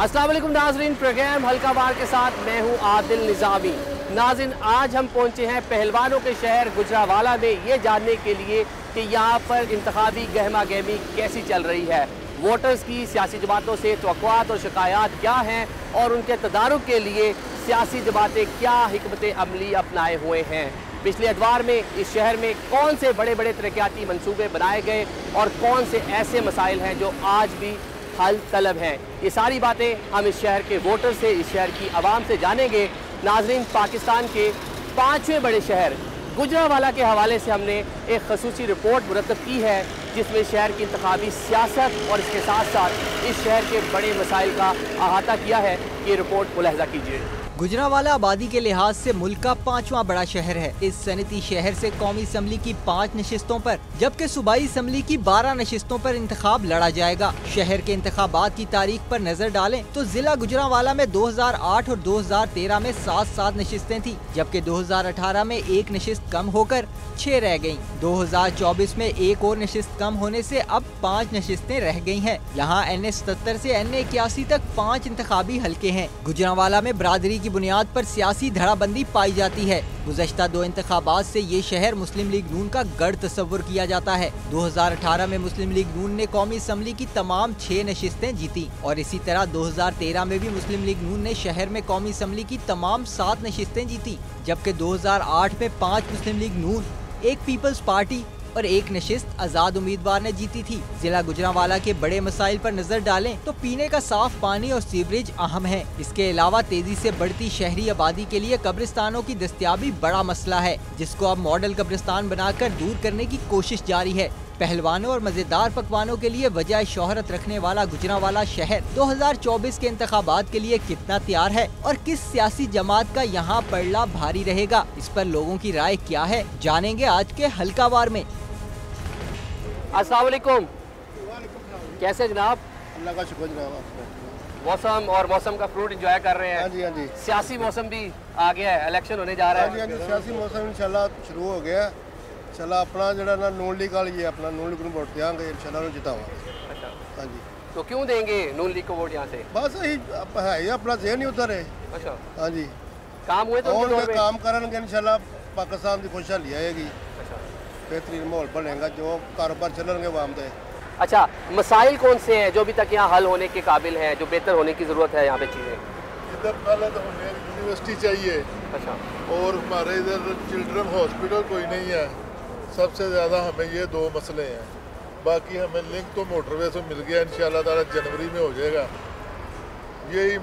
अस्सलाम वालेकुम नाज़रीन, प्रोग्राम हल्कावार के साथ मैं हूं आदिल निज़ामी। नाज़रीन, आज हम पहुंचे हैं पहलवानों के शहर गुजरावाला में ये जानने के लिए कि यहाँ पर इंतखाबी गहमा गहमी कैसी चल रही है, वोटर्स की सियासी जमातों से तवक्कुआत और शिकायत क्या हैं और उनके तदारुक के लिए सियासी जमातें क्या हिकमत अमली अपनाए हुए हैं। पिछले अदवार में इस शहर में कौन से बड़े बड़े तरक्याती मंसूबे बनाए गए और कौन से ऐसे मसाइल हैं जो आज भी हल तलब हैं। ये सारी बातें हम इस शहर के वोटर से, इस शहर की आवाम से जानेंगे। नाज़रीन, पाकिस्तान के 5वें बड़े शहर गुजरावाला के हवाले से हमने एक खसूसी रिपोर्ट मुरतब की है जिसमें शहर की इंतखाबी सियासत और इसके साथ साथ इस शहर के बड़े मसाइल का अहाता किया है। ये रिपोर्ट मुलाहिजा कीजिए। गुजरावाला आबादी के लिहाज से मुल्क का 5वां बड़ा शहर है। इस सनती शहर से कौमी असम्बली की 5 नशिस्तों पर जबकि सूबाई असम्बली की 12 नशिस्तों पर इंतखाब लड़ा जाएगा। शहर के इंतखाबात की तारीख पर नजर डालें तो जिला गुजरावाला में 2008 और 2013 में 7 नशिस्तें थी, जबकि 2018 में 1 नशिस्त कम होकर 6 रह गयी। 2024 में 1 और नशिस्त कम होने से अब 5 नशिस्तें रह गयी हैं। यहाँ NA 77 से NA 81 तक 5 इंतखाबी हल्के हैं। गुजरावाला में बरादरी की बुनियाद पर सियासी धड़ाबंदी पाई जाती है। गुज़श्ता 2 इंतखाबात से ये शहर मुस्लिम लीग नून का गढ़ तस्वुर किया जाता है। 2018 में मुस्लिम लीग नून ने कौमी असम्बली की तमाम 6 नशिस्तें जीती और इसी तरह 2013 में भी मुस्लिम लीग नून ने शहर में कौमी असम्बली की तमाम 7 नशिस्तें जीती, जबकि 2008 में 5 मुस्लिम लीग नून, 1 पीपल्स पार्टी और 1 नशिस्त आजाद उम्मीदवार ने जीती थी। जिला गुजरावाला के बड़े मसाइल पर नजर डालें तो पीने का साफ पानी और सीवरेज अहम है। इसके अलावा तेजी से बढ़ती शहरी आबादी के लिए कब्रिस्तानों की दस्तयाबी बड़ा मसला है, जिसको अब मॉडल कब्रिस्तान बनाकर दूर करने की कोशिश जारी है। पहलवानों और मजेदार पकवानों के लिए वजह शोहरत रखने वाला गुजरावाला शहर 2024 के इंतखाबात के लिए कितना तैयार है और किस सियासी जमात का यहाँ पड़ला भारी रहेगा, इस पर लोगों की राय क्या है, जानेंगे आज के हल्कावार में। अस्सलाम वालेकुम, कैसे जनाब? अल्लाह का शुक्र जनाब। मौसम और मौसम का फ्रूट एंजॉय कर रहे हैं। हाँ जी, हाँ जी। सियासी मौसम भी आ गया है, इलेक्शन होने जा रहा है। हाँ जी, हाँ जी, सियासी मौसम इंशाल्लाह शुरू हो गया। इंशाल्लाह अपना जड़ा ना नून लीग वाली है, अपना नून लीग को वोट देंगे, इंशाल्लाह जितावांगे। अच्छा, हाँ जी। तो क्यों देंगे नून लीग को वोट यहाँ से? बस यही है, ये अपना जहन ही उधर है। अच्छा, हाँ जी। काम हुए तो और काम करेंगे इंशाल्लाह पाकिस्तान की खुशहाली आएगी। अच्छा, बेहतरीन माहौल बनेगा, जो कारोबार चलेंगे वो आमदे। अच्छा, मसाइल कौन से हैं जो अभी तक यहाँ हल होने के काबिल हैं, जो बेहतर होने की ज़रूरत है यहाँ पे चीज़ें? इधर पहले तो हमें यूनिवर्सिटी चाहिए। अच्छा, और हमारे इधर चिल्ड्रन हॉस्पिटल कोई नहीं है। सबसे ज़्यादा हमें ये 2 मसले हैं। बाकी हमें लिंक तो मोटरवे से मिल गया, इंशाल्लाह ताला जनवरी में हो जाएगा। यही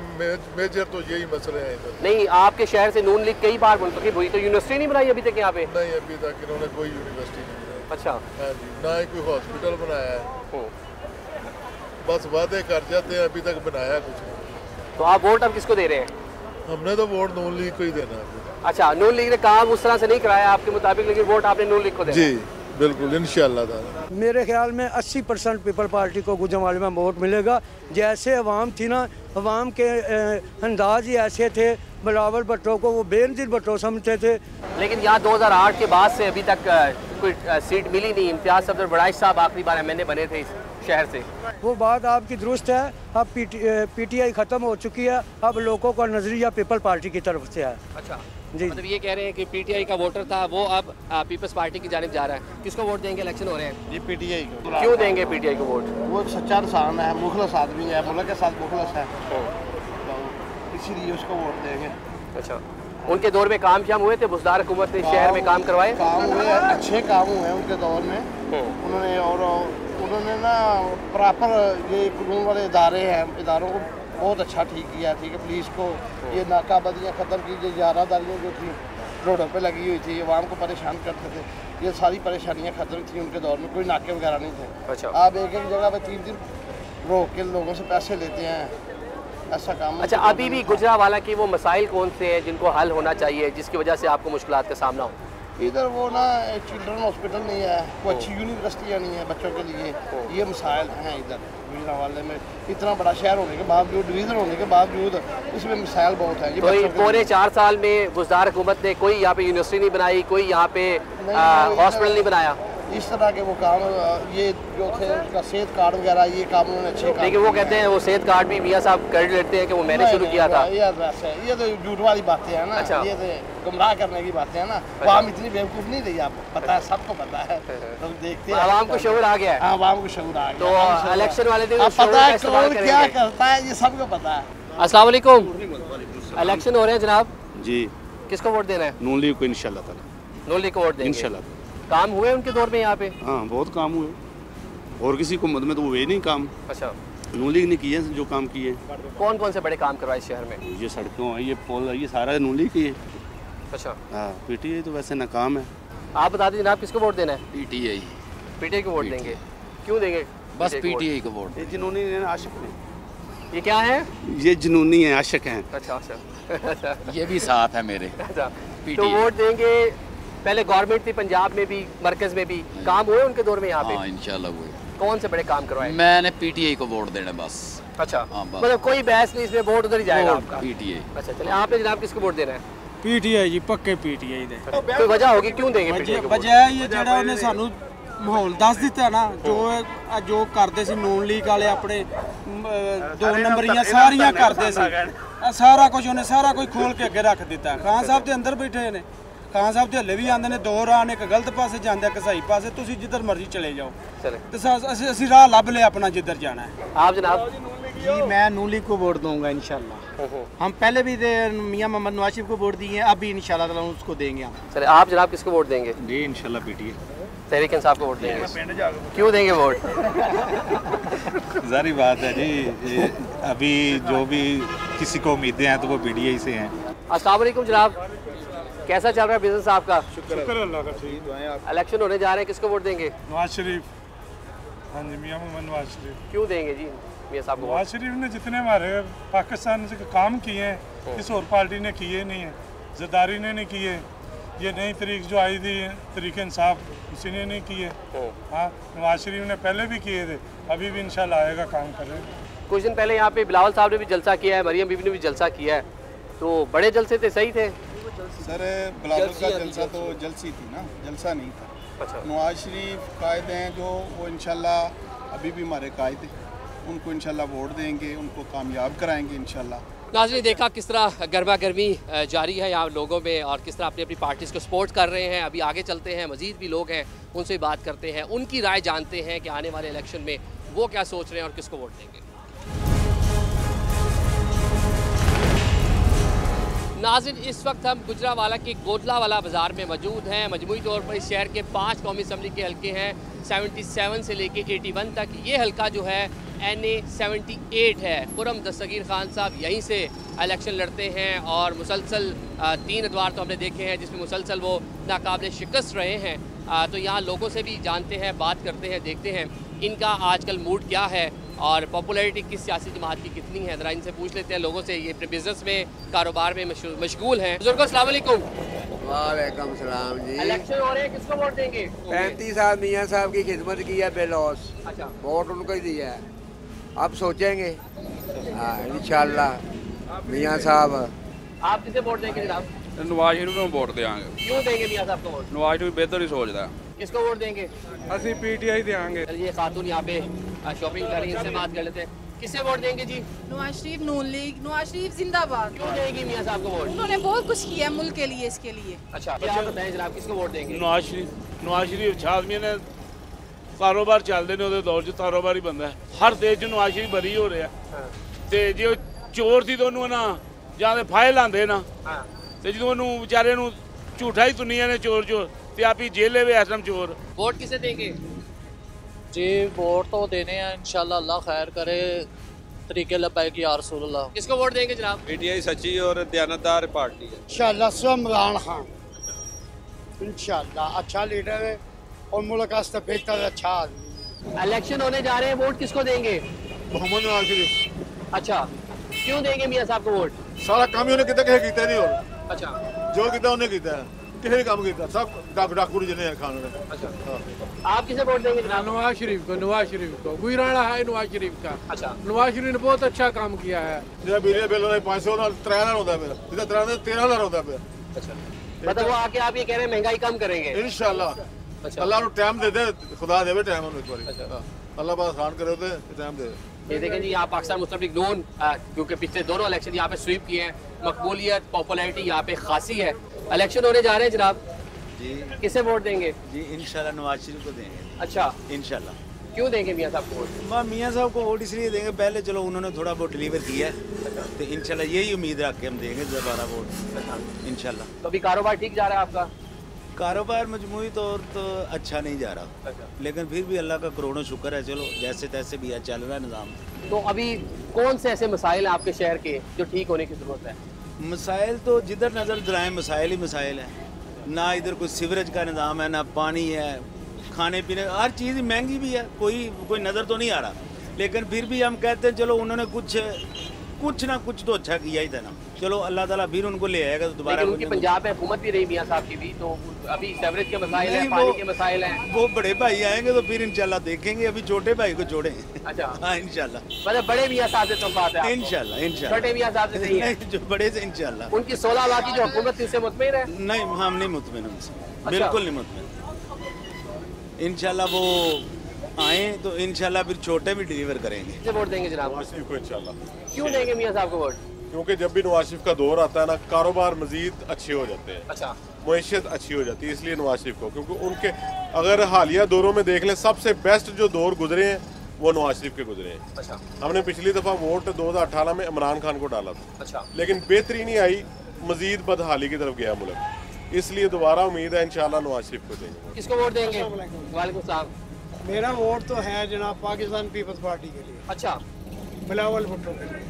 मेजर तो यही मसले हैं इधर। नहीं, आपके शहर से नून लीग कई बार मुंतखब हुई तो यूनिवर्सिटी नहीं बनाई अभी तक यहाँ पे? नहीं, अभी तक इन्होंने कोई यूनिवर्सिटी नहीं बनाई। अच्छा, हाँ जी, ना ही कोई हॉस्पिटल बनाया है। बस वादे कर जाते हैं, अभी तक बनाया कुछ नहीं। तो आप वोट अब किसको दे रहे हैं? हमने तो वोट नून लीग को ही देना है। अच्छा, नून लीग ने काम उस तरह से नहीं कराया आपके मुताबिक, लेकिन वोट आपने नून लीग को देना? जी बिल्कुल, इंशाल्लाह ताला। मेरे ख्याल में 80% पीपल पार्टी को गुजरावाला में वोट मिलेगा। जैसे अवाम थी ना, अवाम के अंदाज ही ऐसे थे, बिलावल भुट्टो को वो बेनज़ीर भुट्टो समझते थे। लेकिन यहाँ 2008 के बाद से अभी तक कोई सीट मिली नहीं। इम्तियाज़ सफदर बड़ाइश साहब आखिरी बार MNA बने थे इस शहर से। वो बात आपकी दुरुस्त है। अब PTI ख़त्म हो चुकी है, अब लोगों का नज़रिया पीपल पार्टी की तरफ से है। अच्छा जी, मतलब ये कह रहे हैं कि PTI का वोटर था वो अब पीपल्स पार्टी की जानिब जा रहा है। किसको वोट देंगे? इलेक्शन हो रहे हैं। ये PTI को। क्यों देंगे PTI को वोट? वो सच्चा इंसान है, मुखलस आदमी है, मुल्क के साथ मुखलस है, इसीलिए उसको वोट देंगे। अच्छा, उनके दौर में काम शाम हुए थे? बुजदार हुकूमत ने शहर में काम करवाए? काम हुए, अच्छे काम हुए हैं उनके दौर में। उन्होंने और उन्होंने ना प्रॉपर ये कानून वाले इदारे हैं, इदारों को बहुत अच्छा ठीक किया। ठीक है, पुलिस को ये नाकाबंदियाँ ख़त्म की, जो यारादारियाँ जो थी रोडों पे लगी हुई थी, आवाम को परेशान करते थे, ये सारी परेशानियाँ ख़त्म थी उनके दौर में। कोई नाके वगैरह नहीं थे। अच्छा, आप एक जगह पर 3 दिन रोक के लोगों से पैसे लेते हैं, ऐसा काम। अच्छा, अभी भी गुजरावाला के वो मसाइल कौन से हैं जिनको हल होना चाहिए, जिसकी वजह से आपको मुश्किलात का सामना हो? इधर वो ना चिल्ड्रन हॉस्पिटल नहीं है, कोई अच्छी यूनिवर्सिटियाँ नहीं है बच्चों के लिए। ये मसाइल हैं इधर गुजरावाले में। इतना बड़ा शहर होने के बावजूद, डिवीज़न होने के बावजूद इसमें मसाइल बहुत हैं। तो पूरे 4 साल में बुजदार हुकूमत ने कोई यहाँ पे यूनिवर्सिटी नहीं बनाई, कोई यहाँ पे हॉस्पिटल नहीं बनाया? इस तरह के वो काम ये जो थे उसका सेहत कार्ड वगैरह ये काम उन्होंने अच्छे काम लेकिन वो कहते हैं वो सेहत कार्ड भी मियाँ साहब कर लेते हैं कि वो मैंने शुरू किया था। ये तो झूठ वाली बातें हैं ना। अच्छा। ये तो गुमराह करने की बातें हैं ना। वो हम इतनी बेवकूफ़ नहीं रही, आपको पता है, सबको पता है, तो देखते हैं। आवाम को शऊर आ गया है। हाँ, आवाम को शऊर आ गया। तो इलेक्शन वाले दिन अब शऊर पता का है इस्तेमाल कौन क्या करेंगे। करता है, ये सबको पता है। अस्सलाम वालेकुम। इलेक्शन हो रहे हैं जनाब, जी, किसको वोट देना है? नून लीग को इंशाल्लाह ताला, नून लीग को वोट देंगे इंशाल्लाह। काम हुए उनके दौर में यहाँ पे? हाँ, बहुत काम हुए, और किसी को मद में तो हुए नहीं काम। अच्छा, नून लीग ने किए जो काम किए। कौन कौन से बड़े काम करवाए इस शहर में? ये सड़कों है, ये पुल है, ये सारा नून लीग की है। अच्छा, हाँ, पीटीआई तो वैसे नाकाम है। आप बता दीजिए जनाब, किसको वोट देना है? पीटीआई। पीटीआई को वोट देंगे, क्यों देंगे? बस PTI को वोट? पीटीआई को वोट। ये जुनूनी है, आशिक है, ये क्या है? ये जुनूनी है, आशिक हैं। अच्छा अच्छा ये भी साथ है मेरे। अच्छा, तो PTI। वोट देंगे। पहले गवर्नमेंट थी पंजाब में भी, मरकज में भी, काम हुए उनके दौर में यहाँ पे? हाँ, इंशाल्लाह हुए। कौन से बड़े काम करवाए? मैंने पीटीआई को वोट देना बस। अच्छा, हाँ, बस। मतलब कोई बहस नहीं, इसमें वोट उधर ही जाएगा आपका। पीटीआई। अच्छा, चलिए आपने जनाब किसको वोट देना है? पीटीआई जी, पक्के पीटीआई दे। कोई वजह होगी क्यों देंगे PTI को वोट? ਵਜ੍ਹਾ ਇਹ ਜਿਹੜਾ ਉਹਨੇ ਸਾਨੂੰ ਮਾਹੌਲ ਦੱਸ ਦਿੱਤਾ ਨਾ, ਜੋ ਕਰਦੇ ਸੀ ਨੂਨ ਲੀਗ ਵਾਲੇ ਆਪਣੇ ਦੋ ਨੰਬਰੀਆਂ ਸਾਰੀਆਂ ਕਰਦੇ ਸੀ, ਸਾਰਾ ਕੁਝ ਉਹਨੇ ਸਾਰਾ ਕੁਝ ਖੋਲ ਕੇ ਅੱਗੇ ਰੱਖ ਦਿੱਤਾ। ਖਾਨ ਸਾਹਿਬ ਦੇ ਅੰਦਰ ਬੈਠੇ ਨੇ, ਖਾਨ ਸਾਹਿਬ ਦੇ ਹੱਲੇ ਵੀ ਆਉਂਦੇ ਨੇ, ਦੋ ਰਾਹ ਨੇ, ਇੱਕ ਗਲਤ ਪਾਸੇ ਜਾਂਦੇ, ਇੱਕ ਸਹੀ ਪਾਸੇ, ਤੁਸੀਂ ਜਿੱਧਰ ਮਰਜ਼ੀ ਚਲੇ ਜਾਓ। चले ਤੇ ਅਸੀਂ ਰਾਹ ਲੱਭ ਲਿਆ ਆਪਣਾ ਜਿੱਧਰ ਜਾਣਾ ਹੈ। आप जनाब? जी, मैं नून लीग को वोट दूंगा इंशाल्लाह। हम पहले भी मियां मोहम्मद नवाज शरीफ को वोट दिए हैं, अब भी इंशाल्लाह ताला उसको देंगे हम। चले आप जनाब किसको वोट देंगे? जी, इंशाल्लाह पीटीआई। तहरीक इंसाफ को वोट देंगे, क्यों देंगे वोट? जारी बात है जी, अभी जो भी किसी को उम्मीदें हैं तो वो पीटीआई से हैं। अस्सलाम वालेकुम जनाब, कैसा चल रहा है बिजनेस आपका? शुक्र अल्लाह का, ठीक। इलेक्शन होने जा रहे हैं, किसको वोट देंगे? नवाज शरीफ। हाँ जी, मियां मोहम्मद नवाज शरीफ। क्यों देंगे जी मियाँ साहब को वोट? नवाज शरीफ ने जितने हमारे पाकिस्तान से काम किए हैं, किसी और पार्टी ने किए नहीं है। जरदारी ने नहीं किए, ये नई तरीक जो आई थी तरीके इंसाफ, उसी ने नहीं किए। हाँ, नवाज शरीफ ने पहले भी किए थे, अभी भी इंशाल्लाह आएगा, काम करेगा। कुछ दिन पहले यहाँ पे बिलावल साहब ने भी जलसा किया है, मरियम बीबी ने भी जलसा किया है, तो बड़े जलसे थे, सही थे? सर, बिलावल का जलसा तो जलसी थी ना, जलसा नहीं था। अच्छा, नवाज शरीफ कायद हैं जो, वो इंशाल्लाह अभी भी हमारे कायद हैं, उनको इंशाल्लाह वोट देंगे, उनको कामयाब कराएंगे इंशाल्लाह। नाज़रीन, देखा किस तरह गर्मा गर्मी जारी है यहाँ लोगों में और किस तरह अपनी अपनी पार्टीज़ को सपोर्ट कर रहे हैं। अभी आगे चलते हैं, मज़ीद भी लोग हैं, उनसे बात करते हैं, उनकी राय जानते हैं कि आने वाले इलेक्शन में वो क्या सोच रहे हैं और किसको वोट देंगे। नाज़रीन, इस वक्त हम गुजरावाला के गोदलावाला बाज़ार में मौजूद हैं। मजमूई तौर पर इस शहर के 5 कौमी असम्बली के हल्के हैं, 77 से लेके 81 तक। ये हल्का जो है NA 78 है। खुरम दस्तगीर खान साहब यहीं से इलेक्शन लड़ते हैं और मुसलसल 3 अदवार तो हमने देखे हैं जिसमें मुसलसल वो नाकाबिल शिकस्त रहे हैं। तो यहाँ लोगों से भी जानते हैं, बात करते हैं, देखते हैं इनका आजकल मूड क्या है और पॉपुलैरिटी किस सियासी जमात की कितनी है। ज़रा इनसे पूछ लेते हैं लोगों से, ये अपने बिजनेस में, कारोबार में मशगूल हैं। बुजुर्गों अस्सलाम वालेकुम। वालेकुम सलाम जी। इलेक्शन हो रहे हैं, किसको वोट देंगे? 35 साल मियाँ साहब की खिदमत की है बेलौस, अच्छा, वोट उनको ही दिया है। अब सोचेंगे, हाँ इंशाल्लाह मियाँ साहब। आप किसे वोट देंगे जनाब? नवाज शरीफ को वोट देंगे। क्यों देंगे मियाँ साहब को वोट? नवाज शरीफ बेहतर ही सोचता है। किसको वोट देंगे? ਅਸੀਂ पीटीआई देंगे। ये खातून यहाँ पे शॉपिंग कर रही है, इनसे बात कर लेते हैं। किसे वोट देंगे जी? नवाज शरीफ, नून लीग, नवाज शरीफ जिंदाबाद। क्यों देंगी मियाँ साहब को वोट? उन्होंने बहुत कुछ किया है मुल्क के लिए, इसके लिए। अच्छा, क्या बताएं जनाब, किसको वोट देंगे? नवाज शरीफ अच्छा आदमी ने, कारोबार चलते ने ਉਹਦੇ ਦੌਰ 'ਚ ਕਾਰੋਬਾਰੀ ਬੰਦਾ ਹੈ। ਹਰ ਦੇਸ਼ 'ਚ ਨਵਾਜ਼ ਸ਼ਰੀਫ ਬਰੀ ਹੋ ਰਿਹਾ ਤੇ ਜੇ ਉਹ ਚੋਰ ਸੀ ਤਾਂ ਉਹਨੂੰ ਨਾ ਜਾਂ ਤੇ ਫਾਇਲ ਲਾਂਦੇ ਨਾ ਤੇ ਜਦੋਂ ਉਹਨੂੰ ਵਿਚਾਰੇ ਨੂੰ ਝੂਠਾ ਹੀ ਦੁਨੀਆ ਨੇ ਚੋਰ ਤੇ ਆਪੀ ਜੇਲੇ ਵਿੱਚ ਐਸਮ ਚੋਰ। वोट किसे देंगे जी? वोट तो देने हैं इंशाल्लाह, अल्लाह खैर करे, तरीके लब्बैक या रसूल अल्लाह। किसको वोट देंगे जनाब? पीटीआई सच्ची और दयानतदार पार्टी है। इंशाल्लाह से इमरान खान, इंशाल्लाह अच्छा लीडर है और मुल्क वास्ते बेहतर अच्छा आदमी। इलेक्शन होने जा रहे हैं, वोट किसको देंगे? मोहम्मद नवाज शरीफ। अच्छा, क्यों देंगे मियाँ साहब को वोट? सारा काम ही उन्हें किया नहीं और अच्छा, जो किया उन्हें किया, किसी काम किया, सब डाकू जिन्हें खान ने। अच्छा, आप किसे वोट देंगे जनाब? नवाज शरीफ को, नवाज शरीफ को। गुजराना है नवाज शरीफ का। अच्छा, नवाज शरीफ ने बहुत अच्छा काम किया है। जो बिजली बिल 500 3,000 होता है, इधर 13,000 होता है। अच्छा, मतलब वो आके आप ये कह रहे हैं महंगाई कम करेंगे? इंशाल्लाह अल्लाह ਨੂੰ टाइम दे दे, खुदा देवे टाइम ਉਹਨੂੰ ਇੱਕ ਵਾਰੀ। अल्लाह पाक आसान करे तो टाइम दे। ये देखें जी, यहाँ पाकिस्तान मुस्लिम लीग नून क्योंकि पिछले दोनों इलेक्शन यहाँ पे स्वीप किए हैं, मकबूलियत पॉपुलैरिटी यहाँ पे खासी है। इलेक्शन होने जा रहे हैं जनाब जी, किसे वोट देंगे? जी इंशाल्लाह नवाज शरीफ को देंगे। अच्छा, इंशाल्लाह। क्यों देंगे मियाँ साहब को वोट? मियाँ साहब को वोट इसलिए देंगे, पहले चलो उन्होंने थोड़ा बहुत डिलीवर किया है, तो इंशाल्लाह यही उम्मीद रख के हम देंगे दोबारा वोट इंशाल्लाह। तो अभी कारोबार ठीक जा रहा है आपका? कारोबार मजमूई तौर तो अच्छा नहीं जा रहा, लेकिन फिर भी अल्लाह का करोड़ों शुक्र है, चलो जैसे तैसे भी चल रहा है निज़ाम। तो अभी कौन से ऐसे मसाइल हैं आपके शहर के जो ठीक होने की ज़रूरत है? मसाइल तो जिधर नज़र दराएं मसाइल ही मसाइल है। ना इधर कोई सीवरेज का निज़ाम है, ना पानी है, खाने पीने हर चीज़ महंगी भी है, कोई नज़र तो नहीं आ रहा, लेकिन फिर भी हम कहते हैं चलो उन्होंने कुछ ना कुछ तो अच्छा किया ही था ना, चलो अल्लाह ताला फिर उनको ले आएगा तो दोबारा। उनकी पंजाब में हुकूमत भी रही मियाँ साहब की भी, तो अभी सीवरेज के मसाइल हैं, पानी के मसाइल हैं। वो बड़े भाई आएंगे तो फिर इंशाल्लाह देखेंगे, अभी छोटे भाई को छोड़ेंगे। अच्छा, हाँ इंशाल्लाह। मतलब बड़े मियाँ साहब से तो बात है इंशाल्लाह इंशाल्लाह। छोटे मियाँ साहब से नहीं है? जो बड़े से इंशाल्लाह। उनकी 16 लाख की जो हुकूमत थी उससे मुतमिन है? नहीं, हम नहीं मुतमिन उनसे, बिल्कुल नहीं मुतमिन। इंशाल्लाह वो आए तो इंशाल्लाह फिर छोटे भी डिलीवर करेंगे। किसे वोट देंगे जनाब? नवाज शरीफ को इंशाल्लाह। क्यों देंगे मियाँ साहब को वोट? क्योंकि जब भी नवाज शरीफ का दौर आता है ना, कारोबार मजीद अच्छे हो जाते हैं। अच्छा, मैशियत अच्छी हो जाती है, इसलिए नवाज शरीफ को, क्योंकि उनके अगर हालिया दौरों में देख लें, सबसे बेस्ट जो दौर गुजरे हैं वो नवाज शरीफ के गुजरे हैं। अच्छा, हमने पिछली दफ़ा वोट 2018 में इमरान खान को डाला था। अच्छा, लेकिन बेहतरी नहीं आई, मजीद बदहाली की तरफ गया मुल्क, इसलिए दोबारा उम्मीद है इंशाल्लाह नवाज शरीफ को देंगे। किसको वोट देंगे? वालेकुम सलाम। मेरा वोट तो है जनाब पाकिस्तान पीपल्स पार्टी के लिए। अच्छा, बिलावल भुट्टो के लिए,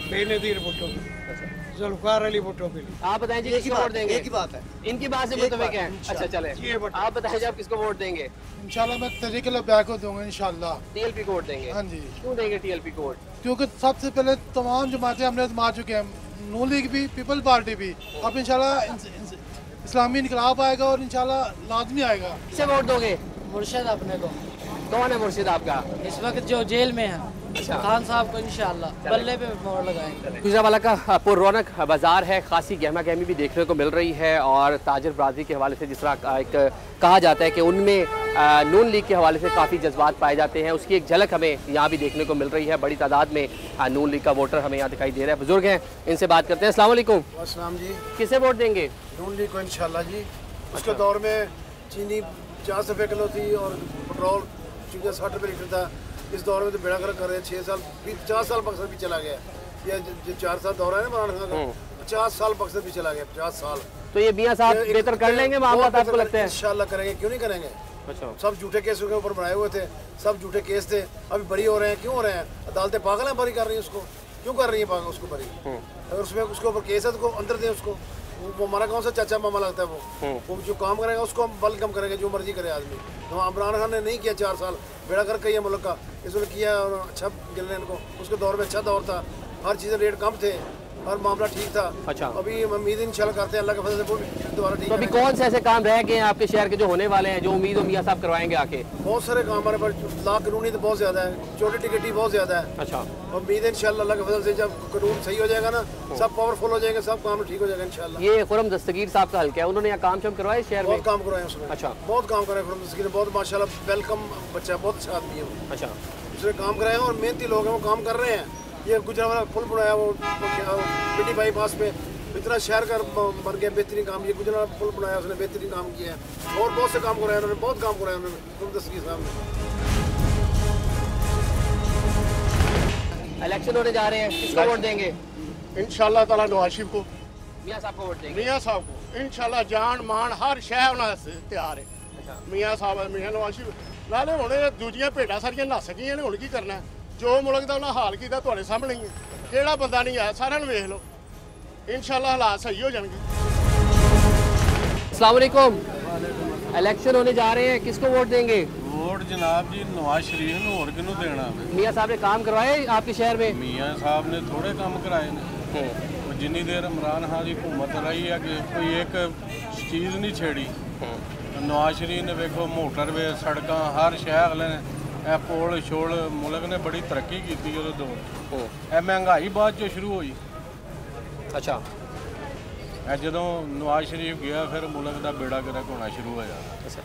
बेनज़ीर भुट्टो के लिए, जुल्फ़िकार अली भुट्टो के लिए। आप बताएं जी किसको वोट देंगे? एक ही बात है, इनकी बात से मुतफिक हैं। अच्छा चले, आप बताएं आप किसको वोट देंगे? इंशाल्लाह मैं तहरीक लब्बैक को दूंगा इंशाल्लाह। टीएलपी को वोट देंगे? हाँ जी। क्यों देंगे टीएलपी को वोट? क्योंकि सबसे पहले तमाम जमातें हमने आजमा चुके हैं, नून लीग भी, पीपल पार्टी भी, अब इंशाल्लाह इस्लामी इनकलाब आएगा और इंशाल्लाह लाजमी आएगा। किसे वोट दोगे? मुर्शिद अपने को। कौन है मुर्शिद आपका? इस वक्त जो जेल में है, खान साहब को इंशाल्लाह बल्ले पे मोहर लगाएंगे। गुजरावाला का पुररौनक बाजार है, खासी गहमा गहमी भी देखने को मिल रही है, और ताजर बरादरी के हवाले से जिस तरह एक कहा जाता है कि उनमें नून लीग के हवाले से काफ़ी जज्बात पाए जाते हैं, उसकी एक झलक हमें यहाँ भी देखने को मिल रही है। बड़ी तादाद में नून लीग का वोटर हमें यहाँ दिखाई दे रहा है। बुजुर्ग हैं, इनसे बात करते हैं। अस्सलाम वालेकुम। अस्सलाम जी। किसे वोट देंगे? नून लीग को इंशाल्लाह जी। उसके दौर में चीनी 50 रुपये किलो थी और पेट्रोल 60 रुपये लीटर था। इस दौर में तो बेड़ा कर रहे हैं। 6 साल 50 साल मकसद भी चला गया, या जो 4 साल दौरा है ना इमरान खान का, 50 साल मकसद भी चला गया, 50 साल। तो ये मियां साहब बेहतर कर लेंगे मामला, आपको लगता है? इंशाल्लाह करेंगे, क्यों नहीं करेंगे। अच्छा, सब झूठे केसों के ऊपर बनाए हुए थे, सब झूठे केस थे, अभी बरी हो रहे हैं। क्यों हो रहे हैं? अदालतें पागल हैं, बरी कर रही हैं उसको। क्यों कर रही है पागल उसको बरी? अगर उसमें उसके ऊपर केस है तो अंदर दें उसको। वो हमारा कौन सा चाचा मामा लगता है? वो जो काम करेगा उसको हम बल कम करेंगे, जो मर्जी करे आदमी। तो इमरान खान ने नहीं किया 4 साल, बेड़ा कर कही है मुल्क का, इसने किया और अच्छा गिरने इनको। उसके दौर में अच्छा दौर था, हर चीज़ें रेट कम थे, हर मामला ठीक था। अच्छा, अभी उम्मीद इंशाल्लाह करते हैं अल्लाह के फजल से वो भी दोबारा ठीक। तो अभी कौन से ऐसे काम रह गए हैं आपके शहर के जो होने वाले हैं, जो उम्मीद मियां साहब करवाएंगे आके? बहुत सारे काम हमारे पास, ला कानूनी तो बहुत ज़्यादा है, छोटी टिकट बहुत ज़्यादा है। अच्छा, उम्मीद है इंशाल्लाह अल्लाह के फजल से जब कानून सही हो जाएगा ना, सब पावरफुल हो जाएंगे, सब काम ठीक हो जाएगा इंशाल्लाह। ये खुरम दस्तगीर साहब का हल्का है, उन्होंने यहाँ काम करवाए शहर में? बहुत काम करवाए उसमें। अच्छा, बहुत काम कराए खुरम दस्तगीर, बहुत माशाल्लाह वेलकम बच्चा है, बहुत अच्छा आदमी है वो। अच्छा, उसने काम कराए और मेहनती लोग हैं, वो काम कर रहे हैं। ये गुजरावाला पुल बनाया, वो पिंडी बाईपास पे इतना शहर का बन गया, बेहतरीन काम। ये गुजरावाला पुल बनाया, उसने बेहतरीन काम किया है, और बहुत से काम कराए उन्होंने, बहुत काम कराए उन्होंने खुरम दस्तगीर साहब ने। इलेक्शन होने जा रहे हैं, किसको वोट देंगे? इंशाल्लाह ताला नवाज शरीफ को। मियां साहब को वोट देंगे? मियां साहब को इंशाल्लाह, जान मान हर शह उन्होंने तैयार है। मियां साहब, मियां नवाज शरीफ नाले हुणे दूजियां भेटां सारियां नस गईयां ने, हुण की करना? जो मुल्क का उन्हें हाल किया तुहाडे सामने ही है, केड़ा बंदा नहीं आया, सारिਆਂ ਨੂੰ ਵੇਖ ਲਓ। इंशाल्लाह हालात सही हो जाएंगे। अस्सलाम वालेकुम। इलेक्शन होने जा रहे हैं, किसको वोट देंगे? वोट जनाब जी नवाज शरीफ ਨੂੰ ਹੋਰ ਕਿਹਨੂੰ ਦੇਣਾ? मियां साहब ने काम करवाए आपके शहर में? मियां साहब ने थोड़े काम कराए ने। जिन्नी देर इमरान खान की हुकूमत रही है कि कोई एक चीज़ नहीं छेड़ी। नवाज शरीफ ने देखो मोटरवे, सड़क, हर शहर वाले ने पुल छोल, मुल्क ने बड़ी तरक्की की दौर। महंगाई बाद जो शुरू हुई। अच्छा, ਜਦੋਂ नवाज शरीफ गया फिर मुल्क का बेड़ा गर्क होना शुरू हो जाता। अच्छा,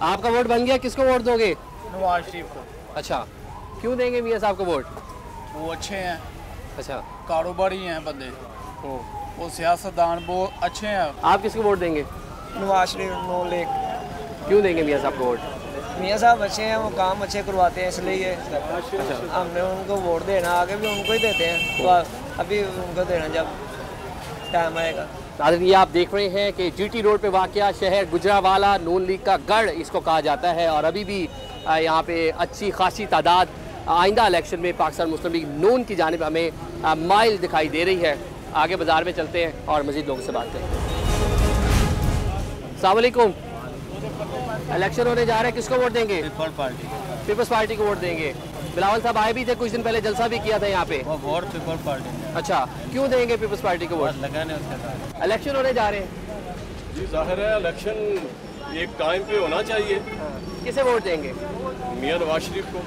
आपका वोट बन गया, किसको वोट दोगे? नवाज शरीफ को। अच्छा, क्यों देंगे मियाँ साहब को वोट? वो अच्छे हैं। अच्छा, कारोबारी हैं बंदे, वो सियासतदान बहुत अच्छे हैं। आप किसको वोट देंगे? नवाज शरीफ नून लीग। क्यों देंगे मियाँ साहब को वोट? मियाँ साहब अच्छे हैं, वो काम अच्छे करवाते हैं, इसलिए हमने उनको वोट देना, आगे भी उनको ही देते हैं, तो अभी उनको देना जब टाइम आएगा। नाज़रीन, ये आप देख रहे हैं कि जीटी रोड पे वाक़या शहर गुजरावाला नून लीग का गढ़ इसको कहा जाता है और अभी भी यहाँ पे अच्छी खासी तादाद आइंदा इलेक्शन में पाकिस्तान मुस्लिम लीग नून की जानिब हमें माइल दिखाई दे रही है। आगे बाज़ार में चलते हैं और मज़ीद लोगों से बात करते हैं। अस्सलाम वालेकुम, इलेक्शन होने जा रहे हैं, किसको वोट देंगे? पीपल्स पार्टी को वोट देंगे। बिलावल साहब आए भी थे कुछ दिन पहले, जलसा भी किया था यहाँ पे। वोट पीपल्स पार्टी। अच्छा, क्यों देंगे पीपल्स पार्टी को वोट? इलेक्शन होने जा रहे हैं जी, जाहिर है इलेक्शन एक टाइम पे होना चाहिए। किसे वोट देंगे? मियाँ नवाज शरीफ को।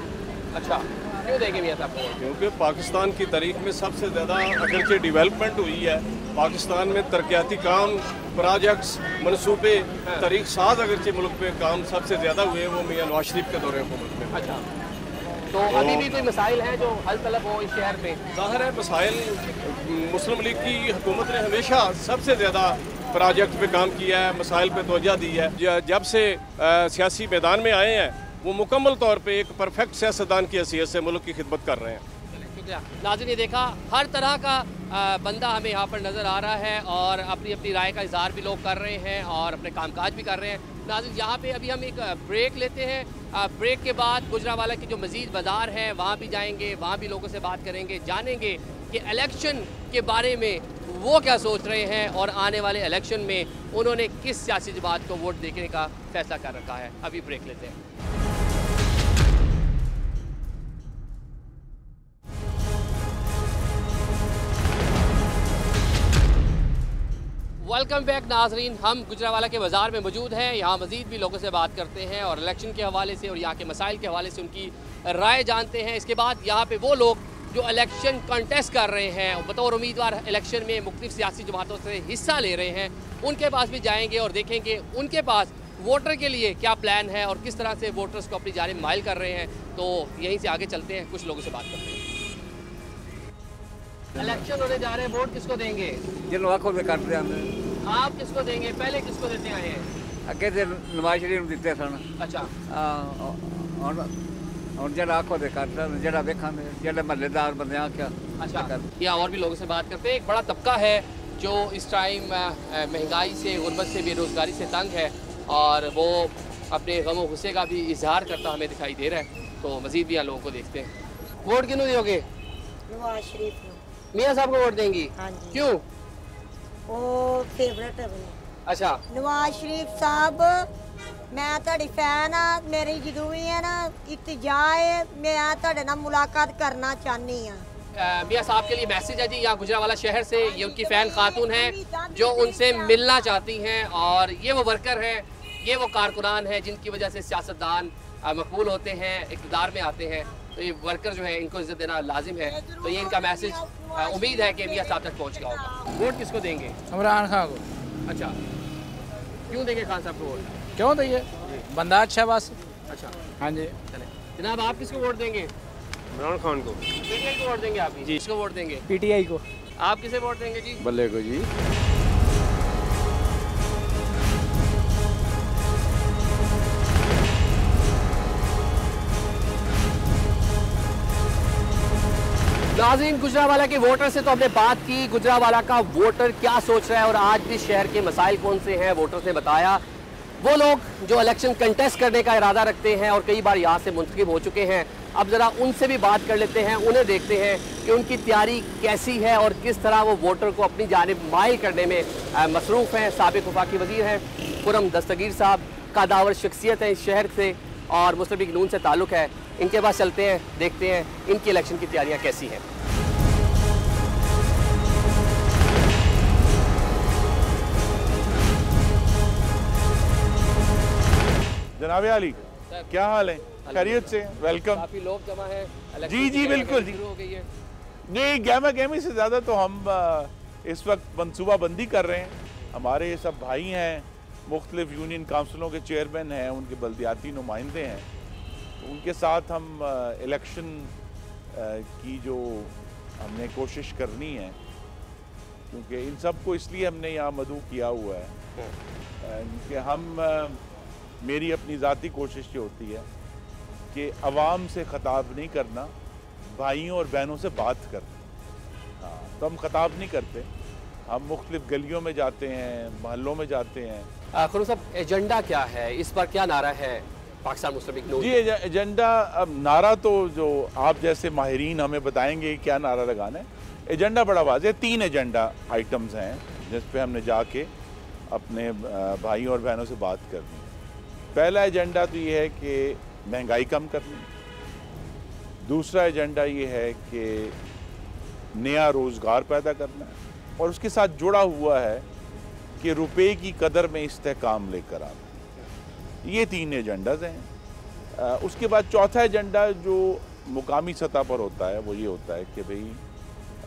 अच्छा, क्यों देंगे मियाँ साहब को? क्योंकि पाकिस्तान की तारीख में सबसे ज़्यादा अगरचे डेवलपमेंट हुई है, पाकिस्तान में तरक्याती काम, प्रोजेक्ट्स, मनसूबे, तारीख साज अगरचे मुल्क पे काम सबसे ज़्यादा हुए वो मियाँ नवाज शरीफ के दौरे हुकूमत में। अच्छा, तो अभी भी कोई मसाइल हैं जो हल तलब हो इस शहर पे? ज़ाहिर है मसाइल, मुस्लिम लीग की हुकूमत ने हमेशा सबसे ज़्यादा प्रोजेक्ट पे काम किया है, मसाइल पे तवज्जो दी है। जब से सियासी मैदान में आए हैं वो मुकम्मल तौर पे एक परफेक्ट सियासतदान की हैसियत से मुल्क की खिदमत कर रहे हैं। नाज़रीन, ये देखा हर तरह का बंदा हमें यहाँ पर नज़र आ रहा है और अपनी अपनी राय का इज़हार भी लोग कर रहे हैं और अपने कामकाज भी कर रहे हैं। नाज़रीन, यहाँ पे अभी हम एक ब्रेक लेते हैं। ब्रेक के बाद गुजरावाला की जो मज़ीद बाज़ार है वहाँ भी जाएंगे, वहाँ भी लोगों से बात करेंगे, जानेंगे कि इलेक्शन के बारे में वो क्या सोच रहे हैं और आने वाले इलेक्शन में उन्होंने किस सियासी जमात को वोट देने का फैसला कर रखा है। अभी ब्रेक लेते हैं। वेलकम बैक नाजरीन, हम गुजरावाला के बाज़ार में मौजूद हैं। यहाँ मज़ीद भी लोगों से बात करते हैं और इलेक्शन के हवाले से और यहाँ के मसाइल के हवाले से उनकी राय जानते हैं। इसके बाद यहाँ पे वो लोग जो इलेक्शन कंटेस्ट कर रहे हैं, बतौर उम्मीदवार इलेक्शन में मुख्तलिफ सियासी जमातों से हिस्सा ले रहे हैं, उनके पास भी जाएंगे और देखेंगे उनके पास वोटर के लिए क्या प्लान है और किस तरह से वोटर्स को अपनी जानिब माइल कर रहे हैं। तो यहीं से आगे चलते हैं, कुछ लोगों से बात करते हैं। इलेक्शन होने जा रहे हैं, वोट किसको देंगे? जिन्होंने आखो में करते हैं। आप किसको देंगे? पहले किसको देते आए हैं? अगे तो नवाज शरीफ देते सन। अच्छा, और जरा आखो दे करता जरा देखा जरा महल्लेदार बंदे आख्या। अच्छा, या और भी लोगों से बात करते हैं। एक बड़ा तबका है जो इस टाइम महंगाई से, गुर्बत से, बेरोज़गारी से तंग है और वो अपने गम और गुस्से का भी इजहार करता हमें दिखाई दे रहा है। तो मज़ीद भी यहाँ लोगों को देखते हैं। वोट किन्हों दोगे? नवाज शरीफ। मियाँ साहब को वोट देंगी? हाँ जी। क्यों? वो फेवरेट है मेरी। अच्छा, नवाज शरीफ साहब, मैं ਤੁਹਾਡੀ फैन हाँ, मेरी जो भी है ना इत्तिजा है, मैं ਤੁਹਾਡੇ ਨਾਲ मुलाकात करना चाहनी हाँ। मियाँ साहब के लिए मैसेज है जी यहाँ गुजरावाला शहर से। ये उनकी फ़ैन खातून हैं जो उनसे मिलना चाहती हैं और ये वो वर्कर हैं, ये वो कारकुनान हैं जिनकी वजह से सियासतदान मकबूल होते हैं, इक़्तिदार में आते हैं। तो ये वर्कर जो है इनको इज़्ज़त देना लाजिम है। तो ये इनका मैसेज उम्मीद है कि मियाँ साहब तक पहुँच गया होगा। वोट किसको देंगे? इमरान खान को। अच्छा, क्यों देंगे खान साहब को वोट? क्यों दिए, बंदा अच्छा बस। अच्छा, हाँ जी। चले जनाब, आप किसको वोट देंगे? इमरान खान को। पीटीआई को वोट देंगे आप भी? किसको वोट देंगे? पीटीआई को। आप किसे वोट देंगे जी? बल्ले को जी। नाज़रीन, गुजरावाला के वोटर से तो हमने बात की, गुजरावाला का वोटर क्या सोच रहा है और आज भी शहर के मसाइल कौन से हैं वोटर्स ने बताया। वो लोग जो इलेक्शन कंटेस्ट करने का इरादा रखते हैं और कई बार यहाँ से मुंतखब हो चुके हैं, अब ज़रा उनसे भी बात कर लेते हैं, उन्हें देखते हैं कि उनकी तैयारी कैसी है और किस तरह वो वोटर को अपनी जानिब माइल करने में मसरूफ़ हैं। साबिक़ वफाकी वज़ीर हैं खुर्रम दस्तगीर साहब, कादावर शख्सियत है इस शहर से और मुस्लिम लीग नून से ताल्लुक़ है। इनके पास चलते हैं, देखते हैं इनकी इलेक्शन की तैयारियाँ कैसी हैं। जनाब अली, क्या हाल है? खैरियत से? वेलकम। काफ़ी लोग जमा हैं। जी जी बिल्कुल जी। नहीं, गहमा गहमी से ज़्यादा तो हम इस वक्त मनसूबाबंदी कर रहे हैं हमारे सब भाई हैं, मुख्तलिफ यूनियन काउंसिलों के चेयरमैन हैं, उनके बल्दियाती नुमाइंदे हैं, तो उनके साथ हम इलेक्शन की जो हमने कोशिश करनी है, क्योंकि इन सब को इसलिए हमने यहाँ मदऊ किया हुआ है कि हम मेरी अपनी ज़ाती कोशिश ये होती है कि अवाम से ख़ताब नहीं करना, भाइयों और बहनों से बात करना। हाँ, तो हम ख़ताब नहीं करते, हम मुख्तलिफ गलियों में जाते हैं, महलों में जाते हैं। खुर्रम साहब, एजेंडा क्या है इस बार, क्या नारा है पाकिस्तान मुस्लिम लीग नून? जी एजेंडा, अब नारा तो जो आप जैसे माहिरीन हमें बताएंगे क्या नारा लगाना है। एजेंडा बड़ा वाज़ेह, 3 एजेंडा आइटम्स हैं जिस पे हमने जाके अपने भाइयों और बहनों से बात करनी है। पहला एजेंडा तो ये है कि महंगाई कम करनी, दूसरा एजेंडा ये है कि नया रोज़गार पैदा करना है, और उसके साथ जुड़ा हुआ है कि रुपए की कदर में इस्तेहकाम लेकर आना। ये 3 एजेंडाज हैं। उसके बाद चौथा एजेंडा जो मुकामी सतह पर होता है वो ये होता है कि भाई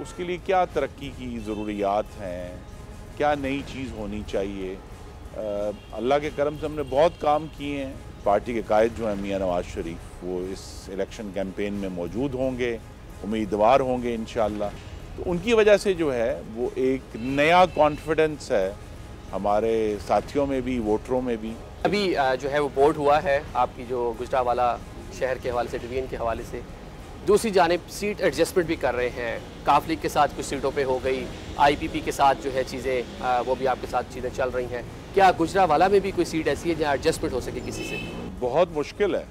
उसके लिए क्या तरक्की की ज़रूरियात हैं, क्या नई चीज़ होनी चाहिए। अल्लाह के करम से हमने बहुत काम किए हैं। पार्टी के कायद जो हैं मियां नवाज शरीफ, वो इस इलेक्शन कैंपेन में मौजूद होंगे, उम्मीदवार होंगे इंशाअल्लाह। तो उनकी वजह से जो है वो एक नया कॉन्फिडेंस है हमारे साथियों में भी, वोटरों में भी। अभी जो है वो बोर्ड हुआ है आपकी जो गुजरांवाला शहर के हवाले से, डिवीजन के हवाले से। दूसरी जानिब सीट एडजस्टमेंट भी कर रहे हैं, काफ लीग के साथ कुछ सीटों पे हो गई, IPP के साथ जो है चीज़ें वो भी आपके साथ चीज़ें चल रही हैं। क्या गुजरांवाला में भी कोई सीट ऐसी है जहाँ एडजस्टमेंट हो सके किसी से? बहुत मुश्किल है,